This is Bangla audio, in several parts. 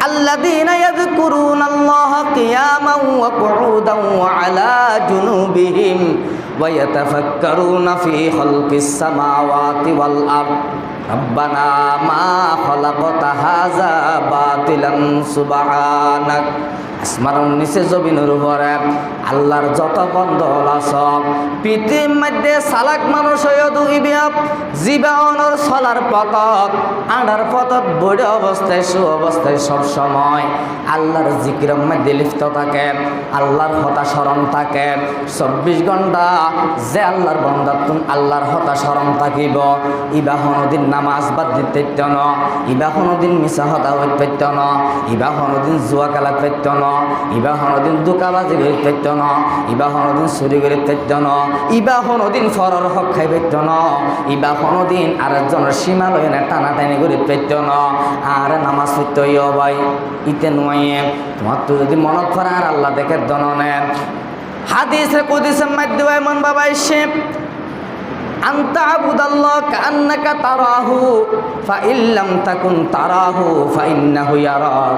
আল্লাযীনা ইয়াযকুরুনাল্লাহা কিয়ামান ওয়া কুউদান ওয়া আলা জুনুবিহিম ওয়া ইয়াতাফাক্কারুনা ফি খালকিস সামাওয়াতি ওয়াল আরদ রব্বানা মা খালাকতা হাযা বাতিলান সুবহানাক। আসমানের নিচে জমিনের উপরে আল্লাহর যত বন্ধল আছে পৃথিবীর মধ্যে সালাক মানুষ হয়ে দুইবিয়া জীবনের চলার পথত আড়ার পথত বড় অবস্থায় সু অবস্থায় সবসময় আল্লাহর জিকিরের মধ্যে লিপ্ত থাকে, আল্লাহর কথা স্মরণ থাকে। 24 ঘন্টা যে আল্লাহর বান্দা তুমি আল্লাহর কথা স্মরণ থাকিব, ইবা কোনোদিন নামাজ বাদ দিতে ন, ইবা কোনোদিন মিছা কথা হইতে পারত ন, ইবা কোনোদিন জুয়া খেলা পারত ন, ইবা কোনোদিন দোকাবাজি করিতে পারত ন, ইবা কোনোদিন চুরি করিতে পারত ন, ইবা কোনোদিন ফরর হক খাই পারত ন, ইবা কোনোদিন আরেকজনের সীমা লই না টানাটানি করিতে পারত ন। আর নামাজ পড়তে হইও ভাই ইতে নয় তোমার তো যদি মনত করে আর আল্লাহ দেখে দননে হাদিসে কুদসির মাধ্যমে এমন বাবা এসে আনতা আবুদাল্লাহ কান্নাকা তারাহু ফাইল্লাম তাকুন তারাহু ফাইন্নাহু ইয়ারাক।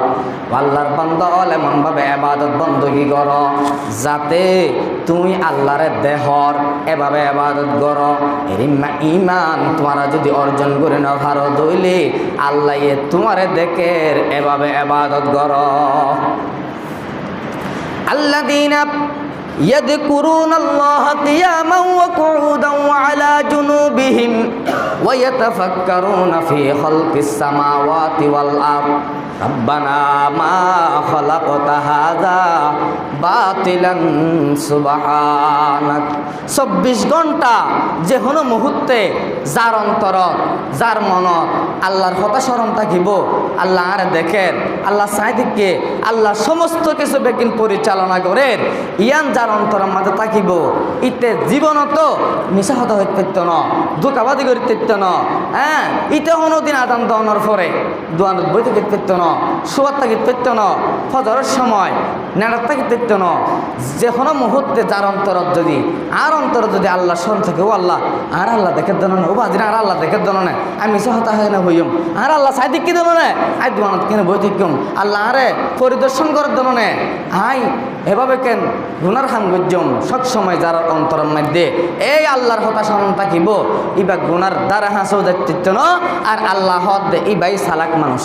আল্লাহর বান্দা এমন ভাবে ইবাদত বندگی করো যাতে তুমি আল্লাহরে দেহর এভাবে ইবাদত করো। এরিমা ঈমান তোমরা যদি অর্জন করে না পারো দইলে আল্লাহ তোমারে দেখে এভাবে ইবাদত করো। আল্লাযীনা يذكرون الله قياما وقعودا وعلى جنوبهم ويتفكرون في خلق السماوات والأرض ربنا ما خلقت هذا باطلا سبحانك। 24 ঘন্টা যে কোনো মুহূর্তে যার অন্তর যার মন আল্লাহর কথা স্মরণ থাকিব, আল্লাহ আর দেখেন, আল্লাহ চাইদিকে আল্লাহ সমস্ত কিছু বেকিন পরিচালনা করেন। ইয়ান যার অন্তরের মাঝে থাকিব ইতে জীবনত মিশা হতা হইতে পারত না, দোকাবাদি করিতে পারত না। হ্যাঁ, ইতে কোনোদিন আদান দহনের পরে দোয়ানত বই থাকিতে পারত না, শোয়ার থাকিতে পারত না, ফজরের সময় নেড়ার থাকিতে পারত না। যে কোনো মুহূর্তে যার অন্তরত যদি আর অন্তর যদি আল্লাহ স্মরণ থাকে, ও আল্লাহ আর আল্লাহ দেখে দেন না, ও বাজিরা আর আল্লাহ দেখে দেন না, আমি মিশা হতা হয় না হইম আর আল্লাহ সাইদিক কি দেন না, আই দোয়ানত কেন বই থাকিম আল্লাহ আরে পরিদর্শন করার দেন না। আই এভাবে কেন গুনার খান গজ্জম সবসময় যার অন্তরের মধ্যে এই আল্লাহর কথা স্মরণ থাকিব, ইবা গুনার দ্বারা হাসও দেখতে ন। আর আল্লাহ হদ দে ইবাই সালাক মানুষ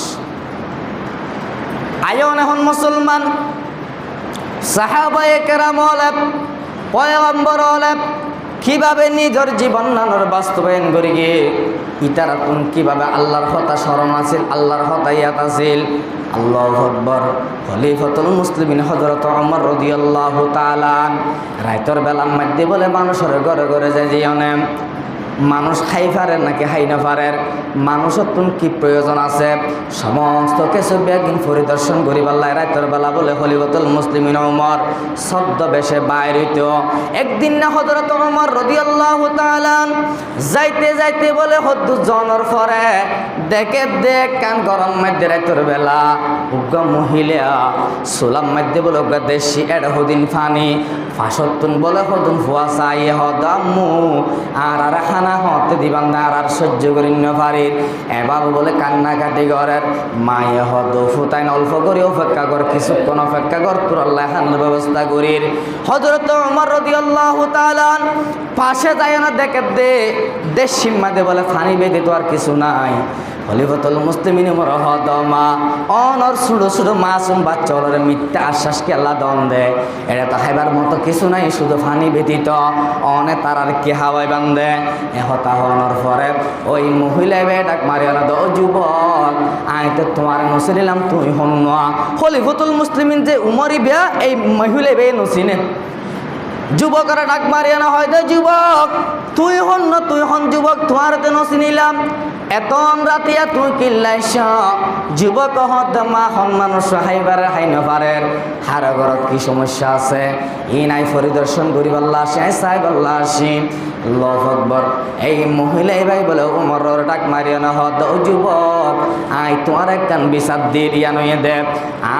আয়ন এখন মুসলমান সাহাবায়ে কেরাম হলে পয়গম্বর হলে কিভাবে নিজের জীবন নানোর বাস্তবায়ন করি গিয়ে ইতারা কোন কিভাবে আল্লাহর কথা স্মরণ আছিল, আল্লাহর কথা ইয়াত আছিল। আল্লাহু আকবার। খলিফাতুল মুসলিমিন হযরত ওমর রাদিয়াল্লাহু তাআলা রাইতর বেলার মধ্যে বলে মানুষের ঘরে ঘরে যায় জিয়নে মানুষ খাই পারে নাকি খাই না পারে, মানুষের তুন কি প্রয়োজন আছে সমস্ত কিছু বেগিন পরিদর্শন করি পাল্লাই রাতের বেলা বলে খলিফাতুল মুসলিমিন ওমর শব্দ বেশে বাইর হইত। একদিন না হযরত ওমর রাদিয়াল্লাহু তাআলা যাইতে যাইতে বলে হদ্দু জনের পরে দেখে দেখ কান গরম মধ্যে রাতের বেলা উগ্র মহিলা সোলাম মধ্যে বলে উগ্র দেশি এড হদিন ফানি ফাঁসতুন বলে হদুন ফুয়া চাই হদাম্মু আর আর খানা হতে দিবান না আর সহ্য করি না পারি। এবার বলে কান্নাকাটি করেন মায়ে হদ ফুতাইন অল্প করে অপেক্ষা কর, কিছুক্ষণ অপেক্ষা কর, তোর আল্লাহ খানার ব্যবস্থা করি। হযরত ওমর রাদিয়াল্লাহু তাআলা পাশে যায় না দেখে দে দেশ সীমাতে বলে ফানি বেঁধে তো আর কিছু নাই। খলিফাতুল মুসলিমিন ওমর হদমা অনর ছোট ছোট মাসুম বাচ্চা ওর মিথ্যা আশ্বাসকে আল্লাহ দন দেয়, এটা তো খাইবার মতো কিছু নাই, শুধু ফানি ব্যতীত অনে তার আর কি হাওয়াই বান্ধে। হতা হওয়ার পরে ওই মহিলা ডাক মারিয়া না, ও যুবক আয় তো তোমার নসিলাম তুই হন না। খলিফাতুল মুসলিমিন যে উমরি বিয়া এই মহিলা বে নসিনে যুবকরা ডাক মারিয়া না, হয় দে যুবক তুই হন না, তুই হন যুবক তোমার তো নসিনিলাম এত রাতিয়া তুই কিল্লাইছ। যুবক হত মা হন মানুষ হাইবার হাই নপারের হার ঘরত কি সমস্যা আছে ই নাই পরিদর্শন করি বল্লা আসি আই চাই বল্লা আসি। আল্লাহু আকবার। এই মহিলা ভাই বলে ওমরের ডাক মারিয়া না, হদ ও যুবক আই তোমার একখান বিচার দিয়ে দিয়া নইয়ে দে।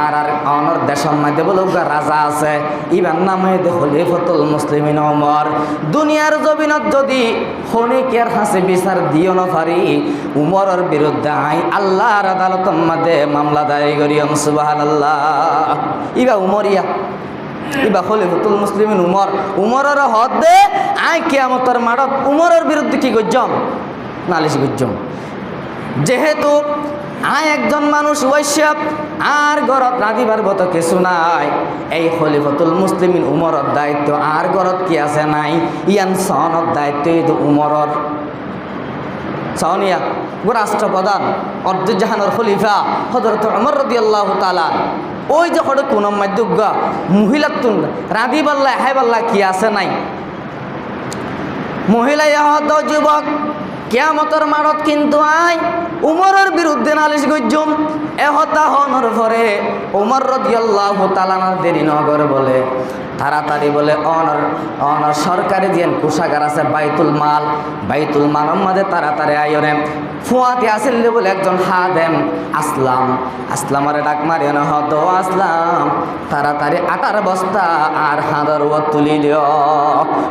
আর আর অনর দেশের মধ্যে বলে রাজা আছে ইবার নাম হয়ে দে খলিফাতুল মুসলিমিন ওমর। দুনিয়ার জমিনত যদি খনিকের হাসে বিচার দিও না পারি উমরের বিরুদ্ধে আই আল্লাহর আদালতের মধ্যে মামলা দায়ের করিয়ম সুবহানাল্লাহ। ইবা উমরিয়া ইবা খলিফাতুল মুসলিমিন উমরের হদে আই কিয়ামতের মাঠত উমরের বিরুদ্ধে কি করছম নালিশ করছম। যেহেতু আই একজন মানুষ ওয়াইশাপ আর ঘরত রাঁধিবার মতো কিছু নাই, এই খলিফাতুল মুসলিমিন উমরের দায়িত্ব আর ঘরত কি আছে নাই, ইয়ান সনের দায়িত্ব এই উমরের। সনিয়া গো রাষ্ট্রপ্রধান অর্ধজাহানের খলিফা হযরত ওমর রাদিয়াল্লাহু তাআলা ওই যে হঠাৎ কোন মাধ্যগা মহিলা তুন রাঁধি বাল্লা হাই বাল্লা কি আছে নাই, মহিলা ইহত যুবক কিয়ামতের মাঠত কিন্তু আই উমরের বিরুদ্ধে নালিশ গজ্জম। এহতা হনর পরে উমর রাদিয়াল্লাহু তাআলা দেরি নগর বলে তাড়াতাড়ি বলে অনর সরকারি যে কোষাগার আছে বাইতুল মালের মধ্যে তাড়াতাড়ি আইরে ফুয়াতে আসিল বলে একজন হাদেম আসলামরে ডাক মারি হদ আসলাম তাড়াতাড়ি আটার বস্তা আর হাঁদার ও তুলি দিও।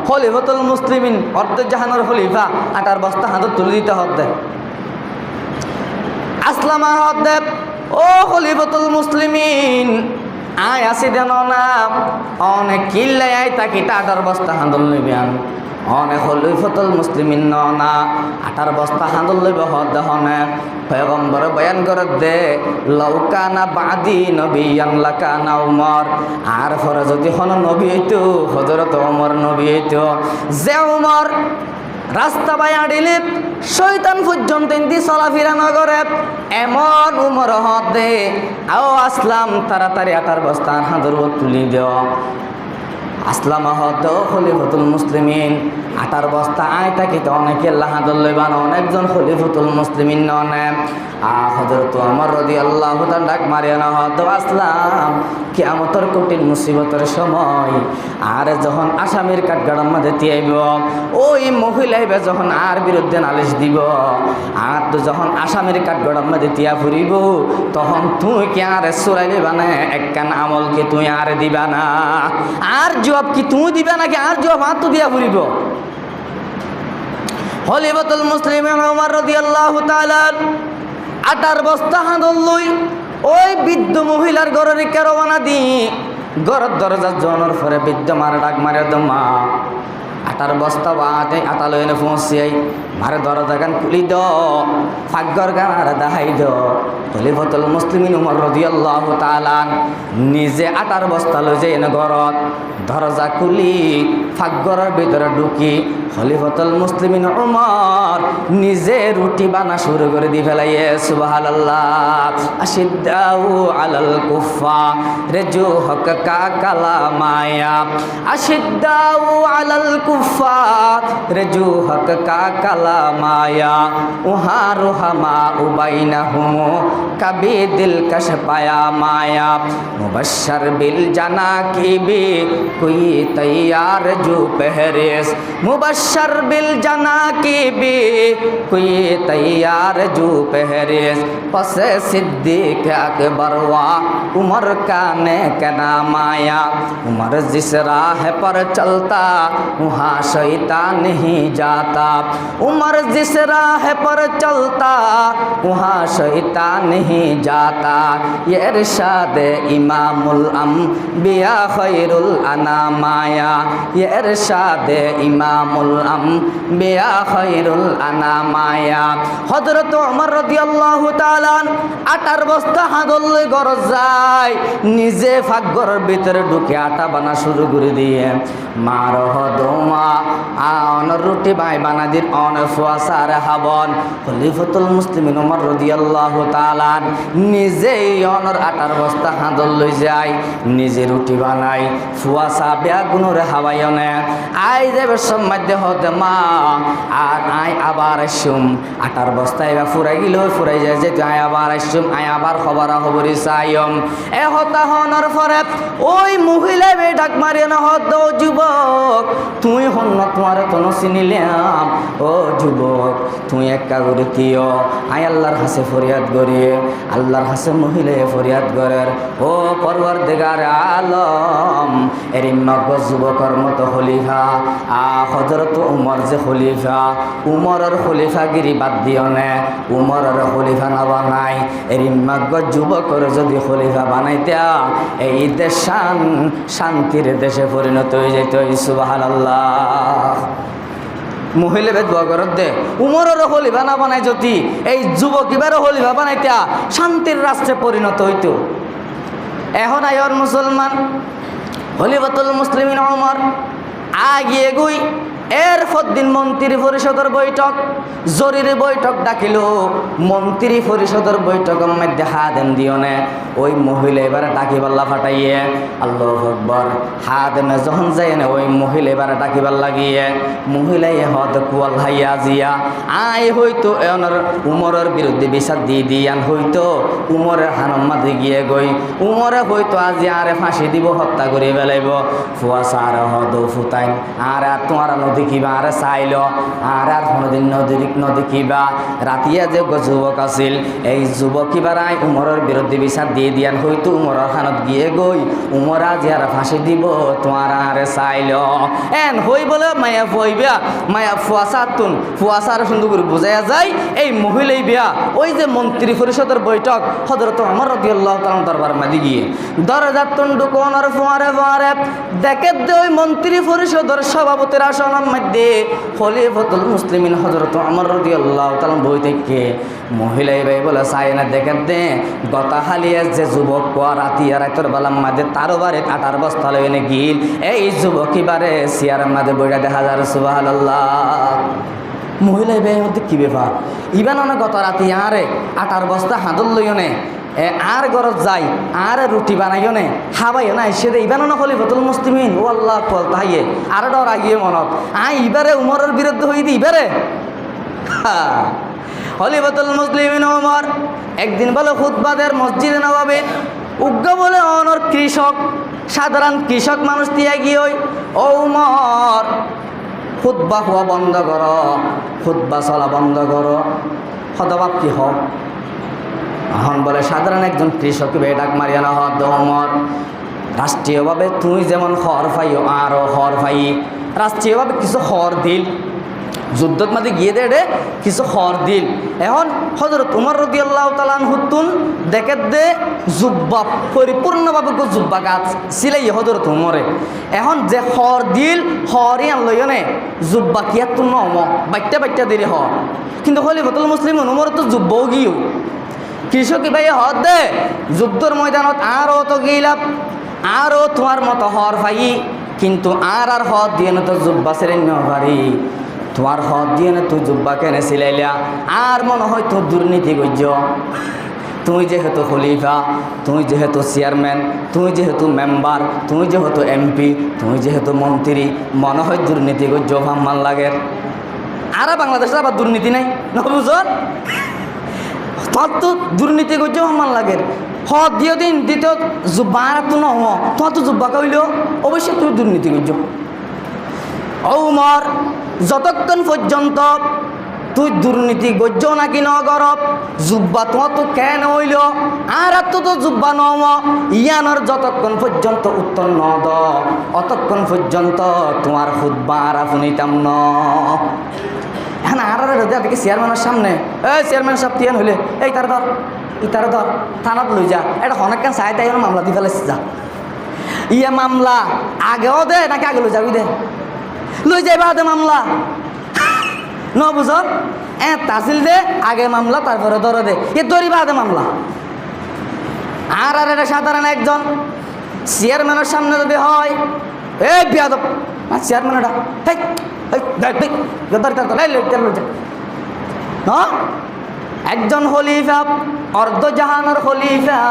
খলিফাতুল মুসলিমিন অর্ধজাহানের খলিফা আটার বস্তা হাঁদর তুলি দিতে হদ্দে আসলাম হদ্দে ও খলিফাতুল মুসলিমিন আয় আসি দেন না অনেক কিল্লে আয় তাকি আটার বস্তা হাঁদল লইবে অনেক খলিফাতুল মুসলিমিন না আটার বস্তা হাঁদল লইবে হদ হনে পয়গম্বর বয়ান করে দে লৌকানা বাদি নবিয়ান লাকানা উমর আর পরে যদি হন নবী হইতো হযরত ওমর নবী হইতো। যে উমর রাস্তা বায়া দিলে শয়তান পর্যন্ত ইন্দি চলাফেরা নগরে এমন উমর হদে আও আসলাম তাড়াতাড়ি আটার বস্তা হাঁদর তুলি দেও। আসলাম হদ খলিফাতুল মুসলিমিন আটার বস্তা আয় তাকিত অনেকে লাহাদল লইবান অনেকজন খলিফাতুল মুসলিমিন ননে হযরত ওমর রাদিয়াল্লাহু তাআলা ডাক মারিয়া হদ আসলাম কিয়ামতের কঠিন মুসিবতের সময় আর যখন আসামির কাঠগড়ার মধ্যে তিয়াইব ওই মহিলাইবে যখন আর বিরুদ্ধে নালিশ দিব আর তো যখন আসামির কাঠগড়ার মধ্যে তিয়া ফুরিব তখন তুই কি আর চুরাই দিবা না একখান আমল কি তুই আর দিবা না আর জবাব কি তুই দিবা নাকি আর জবাব হাত দিয়া ফুরিব। খলিফাতুল মুসলিমিন ওমর রাদিয়াল্লাহু তাআলা আটার বস্তা হাঁদল লই ওই বৃদ্ধ মহিলার ঘরের রওনা দি ঘরের দরজা জনের পরে বৃদ্ধ মার ডাক মারে দমা আটার বস্তা বাটে আটা লইনে পৌঁছিয়াই মারে দরজা গান খুলি দ ফাগর গান আর দাহাই দ। খলিফাতুল মুসলিমিন ওমর রাদিয়াল্লাহু তাআলা নিজে আটার বস্তা লই যাই এনে ঘরত দরজা খুলি ফাগরের ভিতরে ঢুকি খলিফাতুল মুসলিমিন ওমর নিজে রুটি বানা শুরু করে দি ফেলাইয়ে সুবহানাল্লাহ। আশিদ্দাউ আলাল কুফার জুহক কা কালামায়া আশিদ্দাউ আলাল কুফার জুহক কা কালামায়া উহা রুহামা উবাইনাহুম কবি দিলকশ পায়া মায়া মুবশর বিল জানা কি বি कोई तैयार जो पहरेस मुबशर बिल जना की भी कोई तैयार जो पहरेस पस सिद्दीक अकबरवा उमर का ने कना माया उमर जिस राह पर चलता वहाँ शैतान नहीं जाता उमर जिस राह पर चलता वहाँ शैतान नहीं जाता ये इरशाद इमामुल अंबिया खैरुल अनामाया ये इरशाद इमामुल अंबिया खैरुल अनामाया। हजरत उमर রাদিয়াল্লাহু তাআলা আটার বস্তা হাঁদল গরজ যায় নিজে ফাগরের ভিতরে ঢুকে আটা বানা শুরু করে দিয়ে মার হদমা অনর রুটি বাই বানা দিন অন ফুয়াসার হাবন। খলিফাতুল মুসলিমিন উমর রাদিয়াল্লাহু তাআলা নিজেই অনর আটার বস্তা হাঁদল লই যায় নিজে রুটি বানাই ফুয়াশা বেগুনের হাওয়ায়নে আই যাবে সম্মাদ্য হতে মা আর আই আবার আসুম আটার বস্তায় বা ফুরাই গেল ফুরাই যায় যে আই আবার আসুম আই আবার খবরি চাইম এ হতা হনর পরে ওই মহিলা বে ডাক মারিয়ে না হত যুবক তুই তুই হন্য তোমার তন চিনিলাম। ও যুবক তুই এক কাগরে কিয় আই আল্লাহর হাসে ফরিয়াদ করিয়ে আল্লাহর হাসে মহিলে ফরিয়াদ করের। ও পরওয়ারদিগার আলম এরি মগজ যুবকর মতো খলিফা হযরত উমর যে খলিফা উমরের খলিফাগিরি বাদ দিও নে, উমরের খলিফা না বানাই এরি মগজ যুবকর যদি খলিফা বানাইতা এই দেশ শান্তির দেশে পরিণত হয়ে যেত। সুবহানাল্লাহ। মহিলা বেদ বগরত দে উমরের খলিফা না বানাই যদি এই যুবক এবারও খলিফা বানাইতা শান্তির রাষ্ট্রে পরিণত হইত। এখন আয়র মুসলমান খলিফাতুল মুসলিমিন ওমর আগিয়ে গুই এর দিন মন্ত্রী পরিষদের বৈঠক জরুরি বৈঠক ডাকিল। মন্ত্রী পরিষদের বৈঠকের মধ্যে হাদেন দিও নে ওই মহিলা এবারে ডাকিবাল্লা ফাটাইয়ে আল্লাহু আকবার হাদেনে যখন যায় না ওই মহিলা এবারে ডাকিবার লাগিয়ে মহিলাই হদ কুয়াল হাইয়া জিয়া আই হইতো এনার উমরের বিরুদ্ধে বিচার দিয়ে দিয়ান হইতো উমরের হানম্মাদে গিয়ে গই উমরে হইতো আজি আরে ফাঁসি দিব হত্যা করে বেলাইব ফুয়াশা আর হদ ফুতাইন আর তোমার দেখিবা আরে চাইল আর কোনোদিন নদেখিবা। রাতিয়া যে যুবক আছিল এই যুবক কিবারাই উমরের বিরুদ্ধে বিচার দিয়ে দিয়ান হইতো উমরের খানত গিয়ে গই উমরা যে আর ফাঁসি দিব তোমার আরে চাইল এন হই বলে মায়া ফুয়াইবা মায়া ফুয়াশাতুন ফুয়াশার সুন্দর করে বোঝাইয়া যায় এই মহিলাই বিয়া ওই যে মন্ত্রী পরিষদের বৈঠক হযরত ওমর রাদিয়াল্লাহু তাআলা দরবার মাদি গিয়ে দরজা তুন্ডু কোনর ফুয়ারে ফুয়ারে দেখে দে ওই মন্ত্রী পরিষদের সভাপতির আসন মধ্যে খলিফাতুল মুসলিমিন হযরত ওমর রাদিয়াল্লাহু তাআলা বই থেকে মহিলাই ভাই বলে চাই না দেখেন দে গতা হালিয়া যে যুবক রাতিয়া রাতের বেলা মাঝে তারও বারে কাটার বস্তা লইনে গিল এই যুবক এবারে চেয়ারের মাঝে বইটা দেখা যায়। সুবহানাল্লাহ। মহিলাই ভাই মধ্যে কি ব্যাপার ইবান অনেক গত রাতি আরে আটার বস্তা হাঁদল লইনে আর গরজ যাই আর রুটি বানাইও নে হাবাইও না সে ইবানো না খলিফাতুল মুসলিমিন ও আল্লাহ কল তাইয়ে আর ডর আগিয়ে মনত ইবারে উমরের বিরুদ্ধে হই দি ইবারে খলিফাতুল মুসলিমিন ওমর একদিন বলে খুতবাদের মসজিদে নববী উগ্র বলে অনর কৃষক সাধারণ কৃষক মানুষ দিয়ে গিয়ে ও উমর খুতবা হওয়া বন্ধ করো খুতবা চলা বন্ধ করো হতবাক কি হোক এখন বলে সাধারণ একজন কৃষক ডাক মারিয়া না হদ ওমর রাষ্ট্রীয়ভাবে তুই যেমন হর পাইও আরও হর পাই রাষ্ট্রীয়ভাবে কিছু হর দিল যুদ্ধত মাঝে গিয়ে দে কিছু হর দিল। এখন হযরত উমর রাদিয়াল্লাহু তাআলা হুতুন দেখে দে জুব্বা পরিপূর্ণভাবে জুব্বা গাছ সিলাই হযরত উমরে এখন যে হর দিল হরই আনলইও নে জুব্বা কি এত নম বাইটা দিলে হর কিন্তু খলিফাতুল মুসলিমিন উমর তো জুব্বাও গিয়ে কৃষক ভাই হর দে যুদ্ধর ময়দানত আরও তো গিলাপ আরও তোমার মতো হর ভাই কিন্তু আর হর দিয়ে না তো জুব্বা ছেড়ে পারি তোমার হদ দিয়ে না তুই জুব্বা কেনে সিলাইলা আর মনে হয় তোর দুর্নীতি গজ্য তুই যেহেতু খলিফা তুই যেহেতু চেয়ারম্যান তুই যেহেতু মেম্বার তুই যেহেতু এমপি তুই যেহেতু মন্ত্রী মনে হয় দুর্নীতি গজ্য ভাম্মান লাগে আর বাংলাদেশে আবার দুর্নীতি নাই না বুঝন তোর তো দুর্নীতি গজ্য ভাম্মান লাগে হদ দিয়ে দিন দ্বিতীয় জুব্বা আর তো নহ তোমার তো জুব্বা কইল অবশ্যই তুই দুর্নীতি গজ্য ওমর যতক্ষণ পর্যন্ত তুই দুর্নীতি গজ্য নাকি ন গরব জুব্বা তোমার তো কেন হইল আর তো জুব্বা নম ইয়ানোর যতক্ষণ পর্যন্ত উত্তর ন দ অতক্ষণ পর্যন্ত তোমার খুতবা আর শুনিতাম ন। এখন আর দেখি চেয়ারম্যানের সামনে এই চেয়ারম্যান সাহেব তিয়ান হইলে এই তার ধর ইতার ধর থানাত লই যা এটা অনেক কেন চাই তাই মামলা দি ফেলাইছে যা ইয়ে মামলা আগেও দে নাকি আগে লই যাবি দে লই যাইবা দে মামলা ন বুঝ তাসিল দে আগে মামলা তারপরে ধরে দে এ ধরিবা দে মামলা। আর এটা সাধারণ একজন চেয়ারম্যানের সামনে যদি হয় এই বিয়াদব চেয়ারম্যান এটা একজন খলিফা অর্ধ জাহানের খলিফা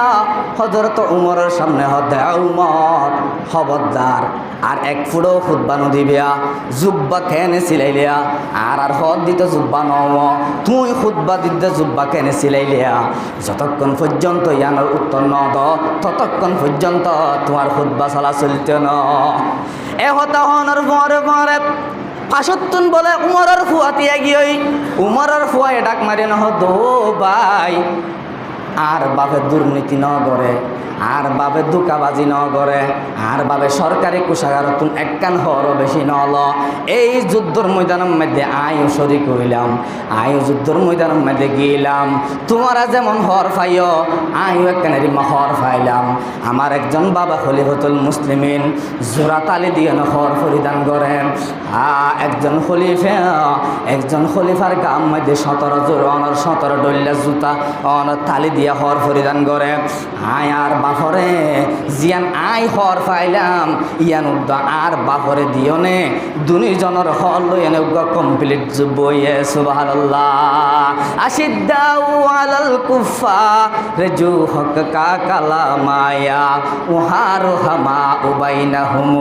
হযরত উমরের সামনে হতে উমর খবরদার আর এক ফুটো খুতবা নদিবিয়া জুব্বা কেনে সিলাইলিয়া আর হদ দিতে জুব্বা নও তুই খুতবা দিতে জুব্বা কেনে সিলাইলিয়া যতক্ষণ পর্যন্ত ইয়ানোর উত্তর ন দ ততক্ষণ পর্যন্ত তোমার খুতবা চলা চলতে ন এ হতা হনর পরে পরে পাশতুন বলে উমরের ফুয়াতিয়া গিয়ে উমরের ফুয়ায় ডাক মারি নহ দো ভাই আর বাপে দুর্নীতি ন করে আর বাবে দুকাবাজি ন করে আর বাবে সরকারি কোষাগার তুন একখান হরও বেশি নল এই যুদ্ধর ময়দানের মধ্যে আয়ু শরিক হইলাম আয়ু যুদ্ধর ময়দানের মধ্যে গিলাম তোমারা যেমন হর পাইও আয়ু একখানেরই হর পাইলাম আমার একজন বাবা খলিফাতুল মুসলিমিন জোড়া তালি দিয়ে হর পরিধান করেন একজন খলিফার গাম মধ্যে 17 জোর অনর 17 ডল্লা জুতা অনর তালি দিয়ে হর পরিধান করে আয় আর বাপরে জিয়ান আই হর পাইলাম ইয়ান উদ্দা আর বাপরে দিও নে দুনিজনের হল লইনে কমপ্লিট বইয়ে সুবহানাল্লাহ আশিদ্দাউ আলাল কুফার জুহক কা কালামায়া উহারু হামা উবাইনাহুম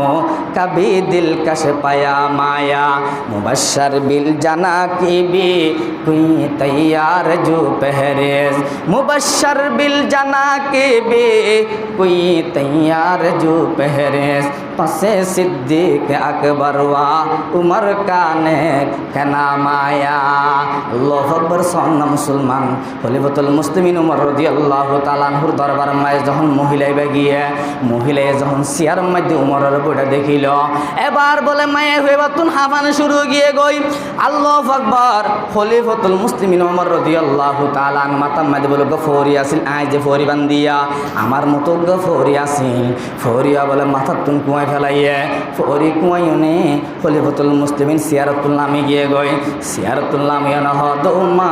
কবি দিল কশ পায়া মায়া মুবশর বিল জানাকিবি কুই তৈয়ার জু পহরেজ মুবশর বিল জানাকিবি कोई तैयार जो पहरेस पसे सिद्दीक अकबर वा उमर का नेक का नाम आया अल्लाहु अकबर सन्ना मुसलमान খলিফাতুল মুসলিমিন উমর রাদিয়াল্লাহু তাআলা আনহুর দরবার মাঝে যখন মহিলাইবা গিয়ে মহিলায় যখন সিয়ার মধ্যে উমরের বইটা দেখিল এবার বলে মায়ে হইবা তুন হাফানে শুরু গিয়ে গই আল্লাহু আকবার খলিফাতুল মুসলিমিন উমর রাদিয়াল্লাহু তাআলা আন মাথা মধ্যে বলে গফরি আসিল আই যে ফরি বান্দিয়া আমার মতো গফরি আসিল ফরিয়া বলে মাথা তুন কুয়াই ফেলাইয়ে ফরি কুয়াইনে খলিফাতুল মুসলিমিন সিয়ারতুল নামে গিয়ে গই সিয়ারতুল নামে নহ দৌমা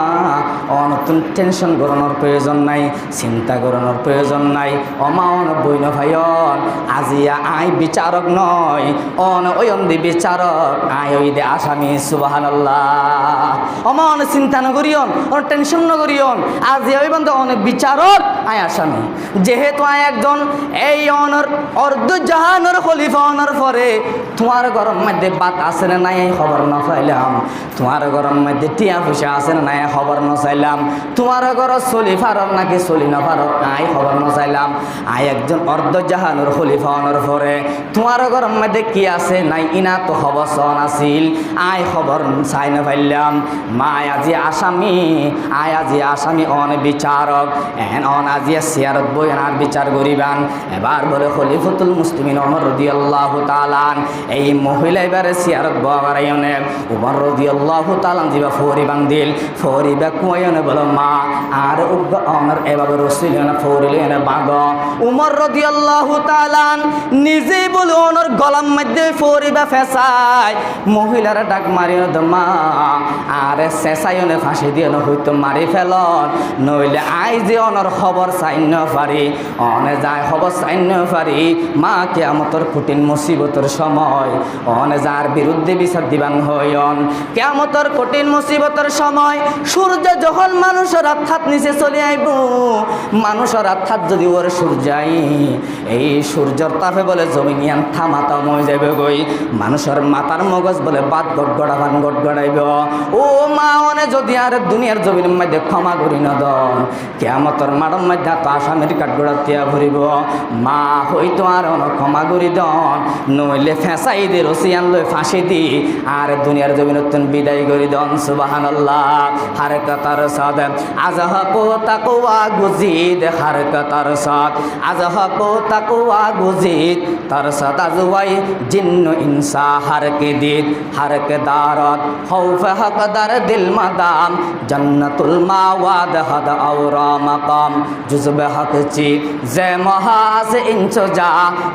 অনতুন টেনশন করানোর প্রয়োজন নাই চিন্তা করানোর প্রয়োজন নাই অমায়ন বইন ভাইয়ন আজিয়া আই বিচারক নয় অন ওয়ন্দি বিচারক আই ওই দে আসামি সুবহানাল্লাহ অমায়ন চিন্তা নগরিয়ন অন টেনশন নগরিয়ন আজিয়া ওই বন্ধ অনেক বিচারক আই আসামি যেহেতু আই একজন এই অনর অর্ধ জাহানের খলিফা অনর পরে তোমার গরম মধ্যে বাত আছে না নাই খবর না পাইলাম তোমার গরম মধ্যে টিয়া পয়সা আছে না নাই খবর না চাইলাম তোমার ঘর চলি ফারক নাকি চলি না ফারক আই খবর না চাইলাম আই একজন অর্ধ জাহানের খলিফা অনর পরে তোমার গরম মধ্যে কি আছে নাই ইনা তো খবর সন আছিল আই খবর চাই না পাইলাম মা আজি আসামি অন বিচারক এন অন আজি সিয়ারত বই আর বিচার করিবান এবার বলে খলিফাতুল মুসলিমিন ওমর রাদিয়াল্লাহু তাআলা এই মহিলা এবারে সিয়ারত বাবারায়নে ওমর রাদিয়াল্লাহু তাআলা দিবা ফরি বান্দিল ফরি বা কুয়ায়নে বলো মা আর উগ্গ অমর এভাবে রসিলেন ফরিলেন বাগ ওমর রাদিয়াল্লাহু তাআলা নিজে বলে ওনার গলার মধ্যে ফরি বা ফেসায় মহিলারা ডাক মারিও দ মা আর শেষায়নে ফাঁসি দিয়ে হয়তো মারি ফেলন নইলে আই যে ওনার খবর চাইন পারি অনে যায় খবর চাইন পারি মা কিয়ামতের কঠিন মুসিবতের সময় অনে যার বিরুদ্ধে বিচার দিবান হইন কিয়ামতের কঠিন মুসিবতের সময় সূর্য যখন মানুষের আত্মাত নিচে চলে আইব মানুষের আত্মাত যদি ওর সূর্যাই এই সূর্যর তাপে বলে জমিনিয়ান থামাতা মই যাবে গই মানুষের মাথার মগজ বলে বাদ গড়গড়াবান গড়গড়াইব ও মা অনে যদি আর দুনিয়ার জমির মধ্যে ক্ষমা করি না দন কিয়ামতের মাঠের মধ্যে তো আসামির কাঠগড়া তিয়া ভরিব মা হইতো আর অন ক্ষমা করি দন নইলে ফেঁসাই দি রসিয়ান লই ফাঁসি দি আর দুনিয়ার জমিন বিদায় করি দন সুবহানাল্লাহ হারকাতার সাদ আজহাকো তাকওয়া গুজিদ হারকাতার সাদ আজহাকো তাকওয়া গুজিদ তার সাদ আজওয়াই জিন্ন ইনসা হারকে দিদ হারকে দারত খৌফ হকদার দিল মাদাম জান্নাতুল মাওয়াদ হাদ আওরা মাকাম জুজবে হক চি জে মহা আছে ইঞ্চ যা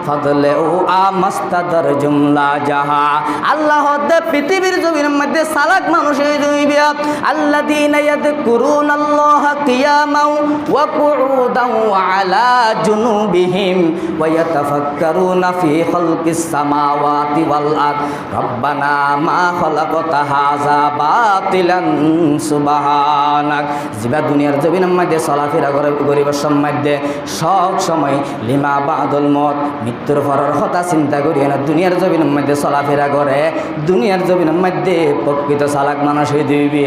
ফদলে ও আমস্তাদর জুমলা জাহা আল্লাহ দে পৃথিবীর জমির মধ্যে সালাক মানুষ এই দুইবিয়া আল্লাযীনা ইয়াযকুরুনাল্লাহা কিয়ামাও ওয়া কুউদাও ওয়া আলা জুনুবিহিম ওয়া ইয়াতাফাক্কারুনা ফি খালকিস সামাওয়াতি ওয়াল আরদ রব্বানা মা খালাকতা হাযা বাতিলান সুবহানাক জিবা দুনিয়ার জমিনের মধ্যে চলাফেরা করে গরিবের সম্মধ্যে সব সময় লিমা বাদুল মত মৃত্যুর পরের কথা চিন্তা করি না দুনিয়ার জমিনের মধ্যে চলাফেরা করে দুনিয়ার জমিনের মধ্যে প্রকৃত চালাক মানুষ হয়ে দিবি।